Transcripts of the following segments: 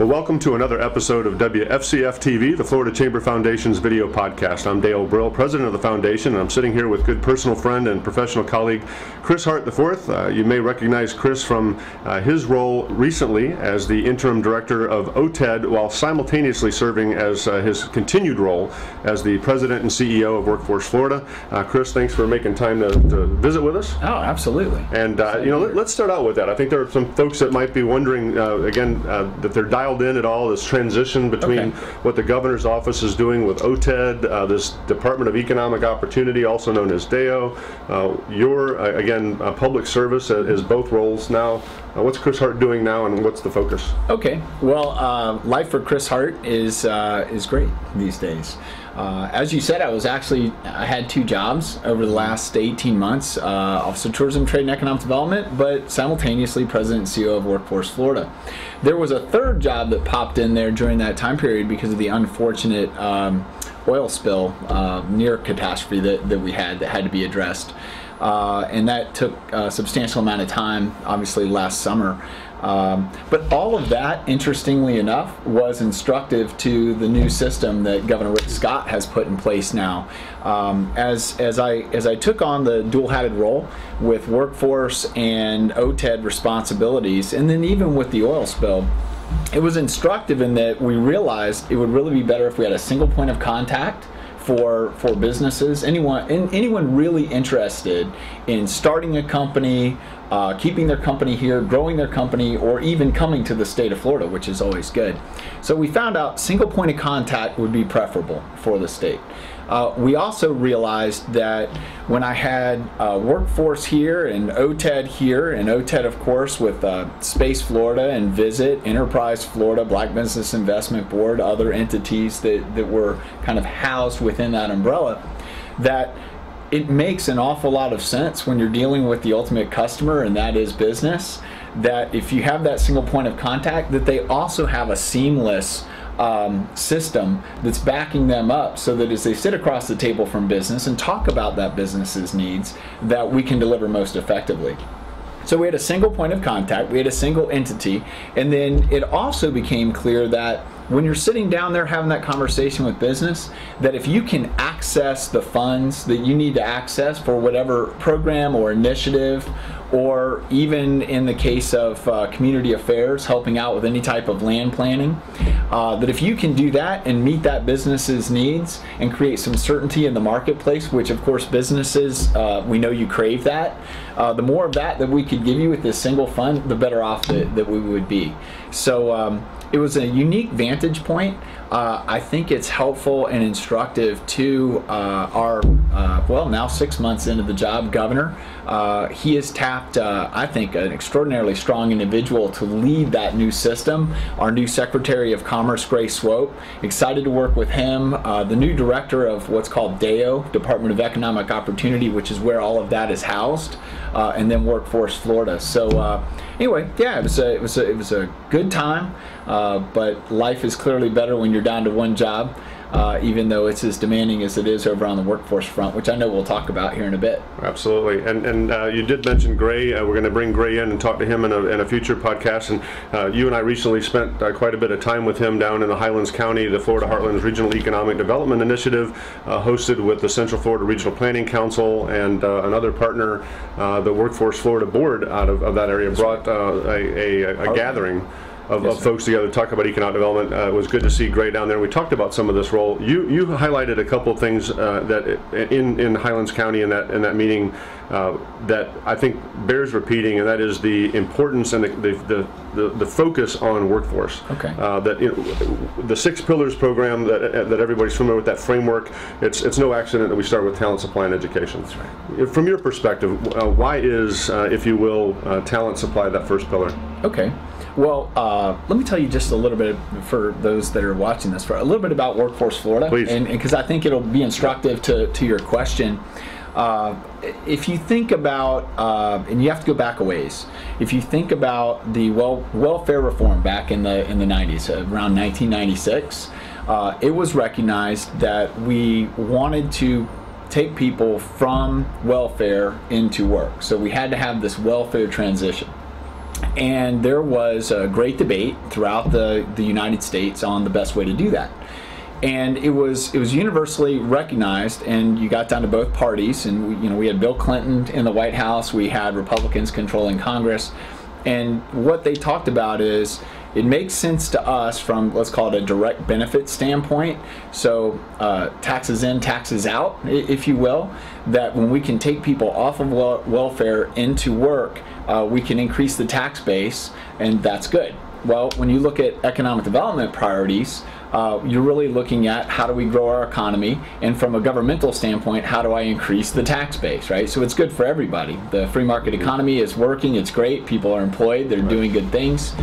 Well, welcome to another episode of WFCF TV, the Florida Chamber Foundation's video podcast. I'm Dale Brill, president of the foundation, and I'm sitting here with good personal friend and professional colleague Chris Hart IV. You may recognize Chris from his role recently as the interim director of OTED, while simultaneously serving as his continued role as the president and CEO of Workforce Florida. Chris, thanks for making time to visit with us. Oh, absolutely. And let's start out with that. I think there are some folks that might be wondering that they're dialed in at all, this transition between what the governor's office is doing with OTED, this Department of Economic Opportunity, also known as DEO. Public service is both roles now. What's Chris Hart doing now, and what's the focus? Okay, well, life for Chris Hart is great these days. As you said, I had two jobs over the last 18 months, Office of Tourism, Trade, and Economic Development, but simultaneously President and CEO of Workforce Florida. There was a third job that popped in there during that time period because of the unfortunate oil spill near catastrophe that we had that had to be addressed. And that took a substantial amount of time, obviously last summer. But all of that, interestingly enough, was instructive to the new system that Governor Rick Scott has put in place now. As I took on the dual-hatted role with workforce and OTED responsibilities, and then even with the oil spill, it was instructive in that we realized it would really be better if we had a single point of contact for businesses, anyone really interested in starting a company, keeping their company here, growing their company, or even coming to the state of Florida, which is always good. So we found out single point of contact would be preferable for the state. We also realized that when I had Workforce here and OTED here, and OTED of course with Space Florida and Visit, Enterprise Florida, Black Business Investment Board, other entities that were kind of housed within that umbrella, that it makes an awful lot of sense when you're dealing with the ultimate customer, and that is business, that if you have that single point of contact, that they also have a seamless system that's backing them up, so that as they sit across the table from business and talk about that business's needs, that we can deliver most effectively. So we had a single point of contact, we had a single entity, and then it also became clear that when you're sitting down there having that conversation with business, that if you can access the funds that you need to access for whatever program or initiative, or even in the case of community affairs, helping out with any type of land planning, that if you can do that and meet that business's needs and create some certainty in the marketplace, which of course businesses, we know you crave that, the more of that we could give you with this single fund, the better off that we would be. So it was a unique vantage point. I think it's helpful and instructive to our, now 6 months into the job, governor. He has tapped, I think, an extraordinarily strong individual to lead that new system. Our new Secretary of Commerce, Grace Swope. Excited to work with him. The new director of what's called DEO, Department of Economic Opportunity, which is where all of that is housed, and then Workforce Florida. So anyway, yeah, it was a good time. But life is clearly better when you're down to one job, even though it's as demanding as it is over on the workforce front, which I know we'll talk about here in a bit. Absolutely. And you did mention Gray. We're going to bring Gray in and talk to him in a future podcast. And you and I recently spent quite a bit of time with him down in the Highlands County, the Florida Heartlands Regional Economic Development Initiative, hosted with the Central Florida Regional Planning Council and another partner, the Workforce Florida Board out of that area, brought a gathering of folks together to talk about economic development. It was good to see Gray down there. We talked about some of this role. You highlighted a couple of things that in Highlands County in that meeting that I think bears repeating, and that is the importance and the focus on workforce. Okay. The 6 Pillars program that everybody's familiar with, that framework. It's no accident that we start with talent, supply, and education. That's right. From your perspective, why is, if you will, talent supply that first pillar? Okay. Well, let me tell you just a little bit, for those that are watching this, for a little bit about Workforce Florida. Please. And because I think it'll be instructive to your question. If you think about, and you have to go back a ways, if you think about the welfare reform back in the 90s, around 1996, it was recognized that we wanted to take people from welfare into work. So we had to have this welfare transition. And there was a great debate throughout the United States on the best way to do that. And it was universally recognized, and you got down to both parties, and we had Bill Clinton in the White House, we had Republicans controlling Congress, and what they talked about is it makes sense to us from, let's call it a direct benefit standpoint, so taxes in, taxes out, if you will, that when we can take people off of welfare into work, we can increase the tax base, and that's good. Well, when you look at economic development priorities, you're really looking at how do we grow our economy, and from a governmental standpoint, how do I increase the tax base, right? So it's good for everybody. The free market economy is working, it's great, people are employed, they're doing good things.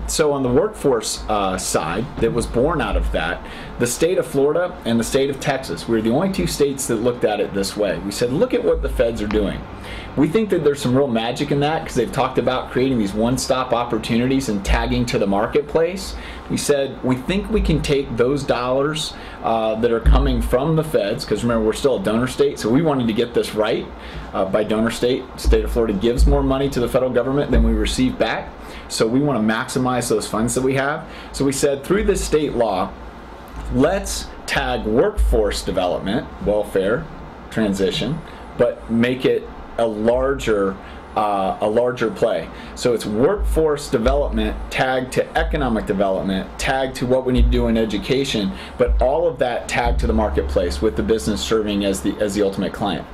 So on the workforce side that was born out of that, the state of Florida and the state of Texas, we were the only two states that looked at it this way. We said, look at what the feds are doing. We think that there's some real magic in that because they've talked about creating these one-stop opportunities and tagging to the marketplace. We said, we think we can take those dollars that are coming from the feds, because remember, we're still a donor state, so we wanted to get this right. By donor state, the state of Florida gives more money to the federal government than we receive back. So we want to maximize those funds that we have. So we said, through this state law, let's tag workforce development, welfare, transition, but make it a larger play. So it's workforce development tagged to economic development, tagged to what we need to do in education, but all of that tagged to the marketplace with the business serving as the ultimate client.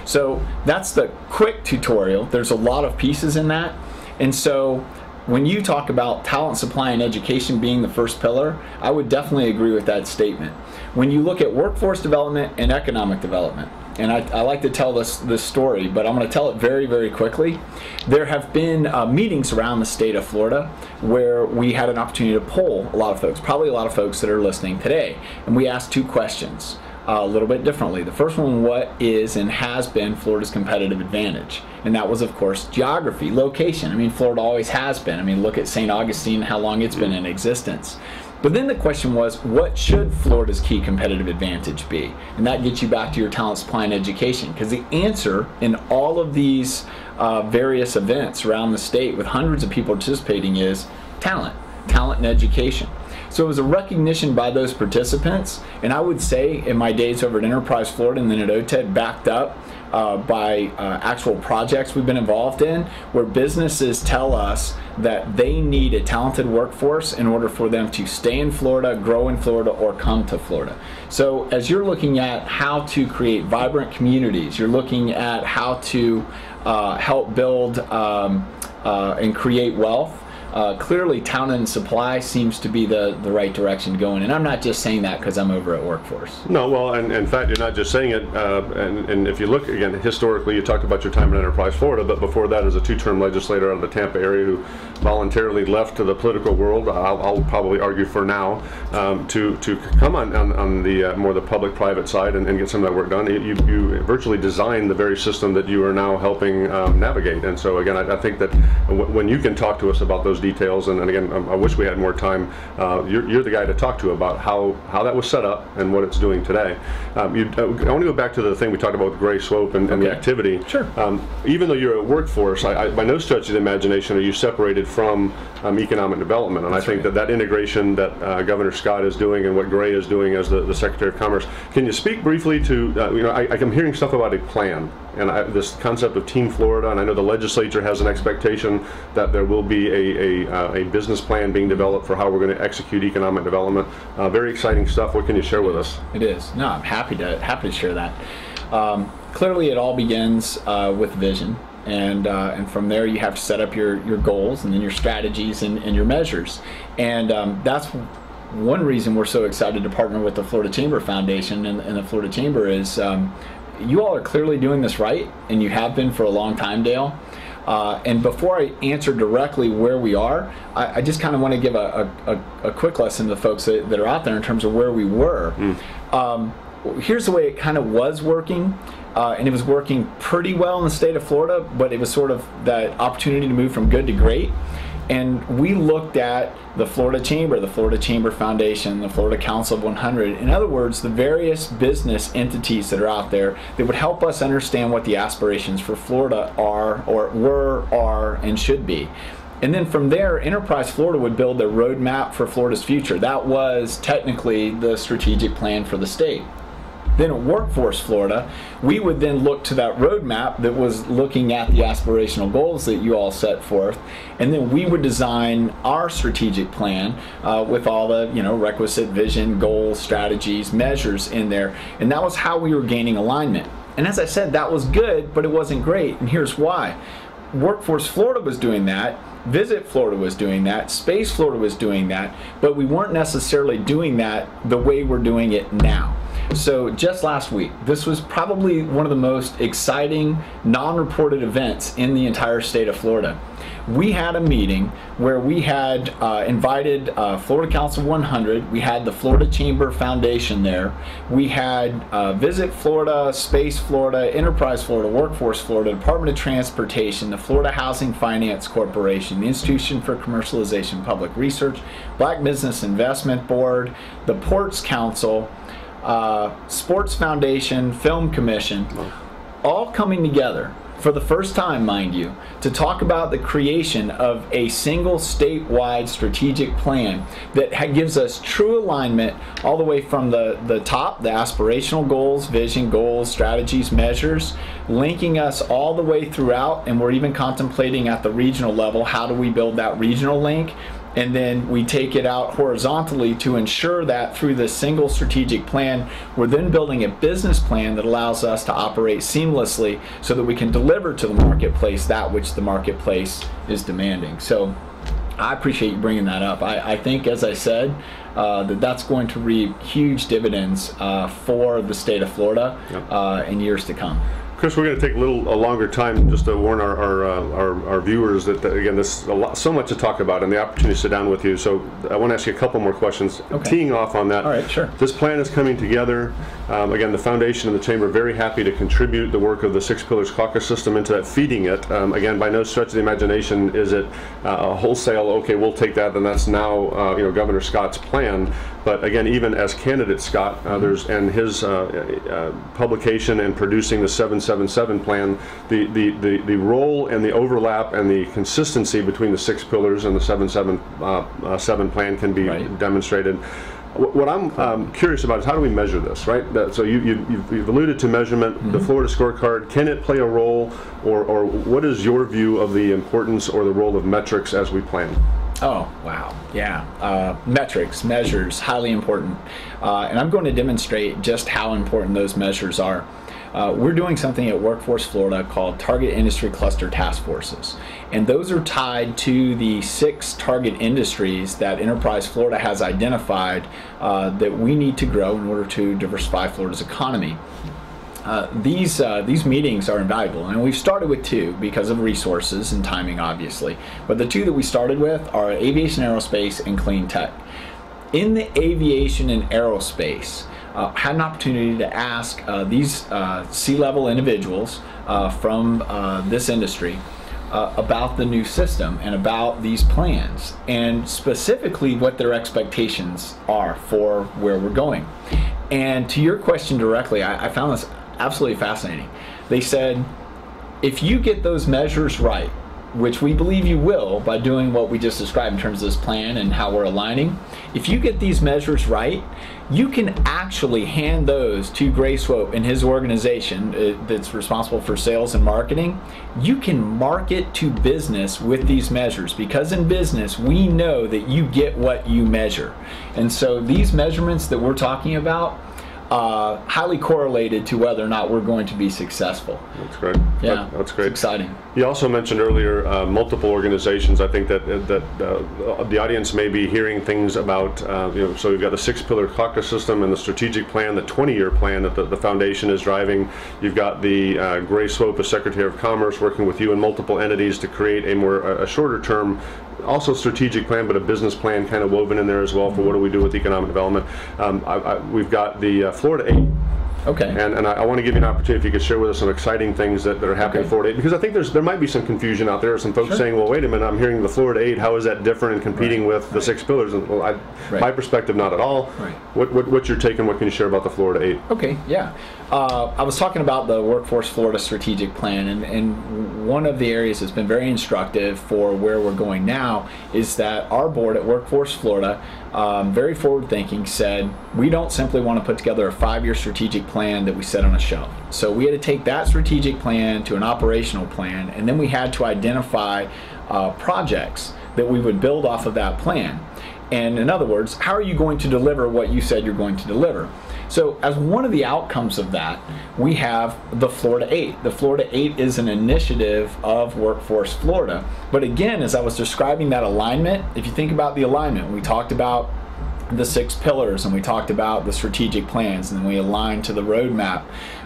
So that's the quick tutorial. There's a lot of pieces in that. And so when you talk about talent supply and education being the first pillar, I would definitely agree with that statement. When you look at workforce development and economic development, and I like to tell this story, but I'm going to tell it very, very quickly. There have been meetings around the state of Florida where we had an opportunity to poll a lot of folks, probably a lot of folks that are listening today, and we asked two questions a little bit differently. The first one, what is and has been Florida's competitive advantage? And that was, of course, geography, location. I mean, Florida always has been. I mean, look at St. Augustine, how long it's been in existence. But then the question was, what should Florida's key competitive advantage be? And that gets you back to your talent supply and education, because the answer in all of these various events around the state with hundreds of people participating is talent and education. So it was a recognition by those participants, and I would say in my days over at Enterprise Florida and then at OTED, backed up by actual projects we've been involved in, where businesses tell us that they need a talented workforce in order for them to stay in Florida, grow in Florida, or come to Florida. So as you're looking at how to create vibrant communities, you're looking at how to help build and create wealth, clearly talent and supply seems to be the right direction to go in. And I'm not just saying that because I'm over at Workforce. No, well, and in fact, you're not just saying it. And if you look, again, historically, you talked about your time at Enterprise Florida, but before that as a two-term legislator out of the Tampa area who voluntarily left to the political world, I'll probably argue for now, to come on the more the public-private side and get some of that work done. You virtually designed the very system that you are now helping navigate. And so, again, I think that when you can talk to us about those details, and again, I wish we had more time. You're the guy to talk to about how that was set up and what it's doing today. I want to go back to the thing we talked about with Gray Swope and the activity. Sure. Even though you're at Workforce, by no stretch of the imagination are you separated from economic development. And I think that integration that Governor Scott is doing and what Gray is doing as the Secretary of Commerce. Can you speak briefly to, I'm hearing stuff about a plan and this concept of Team Florida, and I know the legislature has an expectation that there will be a business plan being developed for how we're going to execute economic development. Very exciting stuff. What can you share with us? It is. No, I'm happy to share that. Clearly, it all begins with vision, and from there you have to set up your goals and then your strategies and your measures, and that's one reason we're so excited to partner with the Florida Chamber Foundation and the Florida Chamber is. You all are clearly doing this right, and you have been for a long time, Dale. And before I answer directly where we are, I just kind of want to give a quick lesson to the folks that are out there in terms of where we were. Here's the way it kind of was working, and it was working pretty well in the state of Florida, but it was sort of that opportunity to move from good to great. And we looked at the Florida Chamber, the Florida Chamber Foundation, the Florida Council of 100. In other words, the various business entities that are out there that would help us understand what the aspirations for Florida are, or were, are, and should be. And then from there, Enterprise Florida would build their roadmap for Florida's future. That was technically the strategic plan for the state. Then at Workforce Florida, we would then look to that roadmap that was looking at the aspirational goals that you all set forth, and then we would design our strategic plan with all the requisite vision, goals, strategies, measures in there, and that was how we were gaining alignment. And as I said, that was good, but it wasn't great, and here's why. Workforce Florida was doing that, Visit Florida was doing that, Space Florida was doing that, but we weren't necessarily doing that the way we're doing it now. So just last week, this was probably one of the most exciting non-reported events in the entire state of Florida. We had a meeting where we had invited Florida Council 100, we had the Florida Chamber Foundation there, we had Visit Florida, Space Florida, Enterprise Florida, Workforce Florida, Department of Transportation, the Florida Housing Finance Corporation, the Institution for Commercialization and Public Research, Black Business Investment Board, the Ports Council, Sports Foundation, Film Commission, all coming together for the first time, mind you, to talk about the creation of a single statewide strategic plan that gives us true alignment all the way from the top, the aspirational goals, vision, goals, strategies, measures, linking us all the way throughout, and we're even contemplating at the regional level, how do we build that regional link? And then we take it out horizontally to ensure that through this single strategic plan, we're then building a business plan that allows us to operate seamlessly so that we can deliver to the marketplace that which the marketplace is demanding. So I appreciate you bringing that up. I think, as I said, that's going to reap huge dividends for the state of Florida in years to come. Chris, we're going to take a longer time just to warn our viewers that again, there's so much to talk about and the opportunity to sit down with you. So I want to ask you a couple more questions. Okay. Teeing off on that. All right, sure. This plan is coming together. Again, the foundation and the chamber are very happy to contribute the work of the Six Pillars Caucus system into that, feeding it. Again, by no stretch of the imagination is it a wholesale, okay, we'll take that, and that's now Governor Scott's plan. But again, even as candidate Scott, and his publication and producing the 777 plan, the role and the overlap and the consistency between the 6 pillars and the 777 plan can be demonstrated. What I'm curious about is how do we measure this, right? So you've alluded to measurement, the Florida scorecard. Can it play a role, or what is your view of the importance or the role of metrics as we plan? Oh, wow. Yeah. Metrics, measures, highly important. And I'm going to demonstrate just how important those measures are. We're doing something at Workforce Florida called Target Industry Cluster Task Forces. And those are tied to the 6 target industries that Enterprise Florida has identified that we need to grow in order to diversify Florida's economy. These meetings are invaluable, and we've started with 2 because of resources and timing, obviously. But the 2 that we started with are aviation, aerospace, and clean tech. In the aviation and aerospace, had an opportunity to ask these C-level individuals from this industry about the new system and about these plans, and specifically what their expectations are for where we're going. And to your question directly, I found this absolutely fascinating. They said, if you get those measures right, which we believe you will by doing what we just described in terms of this plan and how we're aligning, if you get these measures right, you can actually hand those to Gray Swope and his organization that's responsible for sales and marketing. You can market to business with these measures, because in business we know that you get what you measure. And so these measurements that we're talking about highly correlated to whether or not we're going to be successul. That's great. Yeah, that's great. It's exciting. You also mentioned earlier multiple organizations. I think that the audience may be hearing things about, so we've got the 6-pillar caucus system and the strategic plan, the 20-year plan that the foundation is driving. You've got the Gray Swope as Secretary of Commerce working with you and multiple entities to create a shorter term, also strategic plan, but a business plan kind of woven in there as well for what do we do with economic development. We've got the Florida 8 Okay. And I want to give you an opportunity if you could share with us some exciting things that are happening in Florida 8, because I think there might be some confusion out there. Some folks saying, well, wait a minute, I'm hearing the Florida 8, how is that different and competing with the 6 pillars? And well, my perspective, not at all. Right. What's your take and what can you share about the Florida 8? Okay, yeah. I was talking about the Workforce Florida Strategic Plan, and one of the areas that's been very instructive for where we're going now is that our board at Workforce Florida, very forward-thinking, said we don't simply want to put together a 5-year strategic plan that we set on a shelf. So we had to take that strategic plan to an operational plan, and then we had to identify projects that we would build off of that plan. And in other words, how are you going to deliver what you said you're going to deliver? So as one of the outcomes of that, we have the Florida 8. The Florida 8 is an initiative of Workforce Florida. But again, as I was describing that alignment, if you think about the alignment, we talked about the 6 pillars and we talked about the strategic plans, and then we aligned to the roadmap.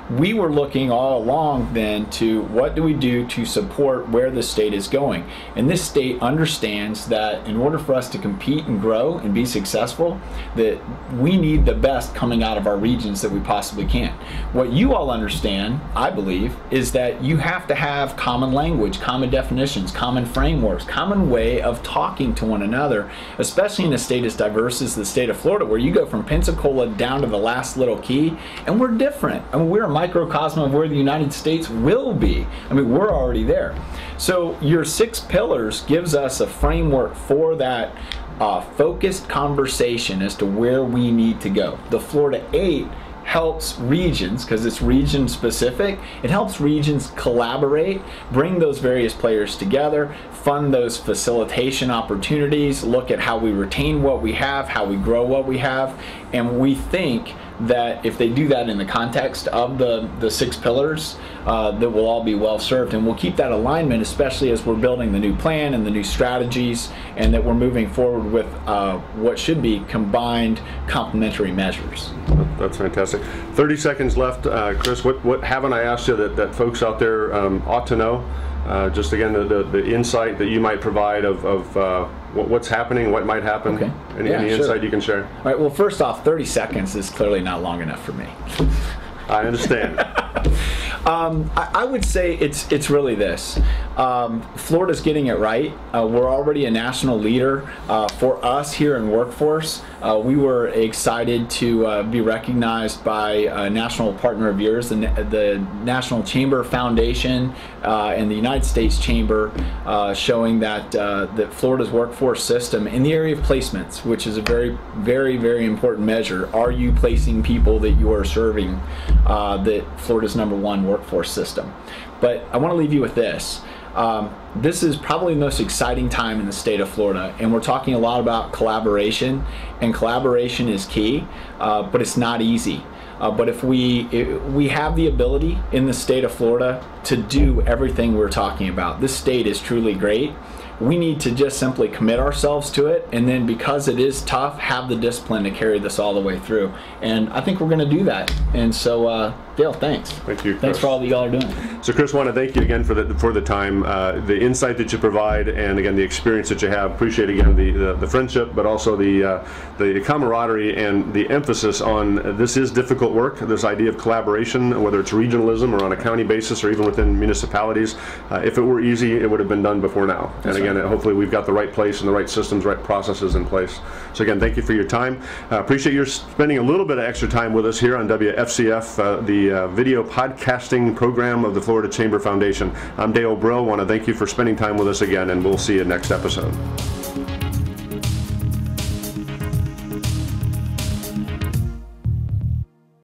We were looking all along then to what do we do to support where the state is going. And this state understands that in order for us to compete and grow and be successful, that we need the best coming out of our regions that we possibly can. What you all understand, I believe, is that you have to have common language, common definitions, common frameworks, common way of talking to one another, especially in a state as diverse as the state of Florida, where you go from Pensacola down to the last little key, and we're different. I mean, we're a microcosm of where the United States will be. I mean, we're already there. So your 6 pillars gives us a framework for that focused conversation as to where we need to go. The Florida 8 helps regions, because it's region specific, it helps regions collaborate, bring those various players together, fund those facilitation opportunities, look at how we retain what we have, how we grow what we have, and we think that if they do that in the context of the 6 pillars, that we'll all be well served, and we'll keep that alignment, especially as we're building the new plan and the new strategies, and that we're moving forward with what should be combined complementary measures. That's fantastic. 30 seconds left. Chris, what haven't I asked you that folks out there ought to know? Just again, the insight that you might provide of what's happening, what might happen. Okay. Any insight you can share? All right, well, first off, 30 seconds is clearly not long enough for me. I understand. I would say it's really this. Florida's getting it right. We're already a national leader. For us here in Workforce, we were excited to be recognized by a national partner of yours, the National Chamber Foundation and the United States Chamber, showing that Florida's workforce system in the area of placements, which is a very, very, very important measure. Are you placing people that you are serving? That Florida's #1 workforce system. But I want to leave you with this. This is probably the most exciting time in the state of Florida, and we're talking a lot about collaboration, and collaboration is key, but it's not easy. But if we have the ability in the state of Florida to do everything we're talking about, this state is truly great. We need to just simply commit ourselves to it, and then because it is tough, have the discipline to carry this all the way through. And I think we're going to do that. And so, Dale, thanks. Thank you, Chris. Thanks for all that y'all are doing. So, Chris, I want to thank you again for the time, the insight that you provide, and again the experience that you have. Appreciate again the friendship, but also the camaraderie and the emphasis on this is difficult work. This idea of collaboration, whether it's regionalism or on a county basis or even within municipalities. If it were easy, it would have been done before now. And again, hopefully we've got the right place and the right systems, right processes in place. So again, thank you for your time. Appreciate your spending a little bit of extra time with us here on WFCF, the video podcasting program of the Florida Chamber Foundation. I'm Dale Brill. Want to thank you for spending time with us again, and we'll see you next episode.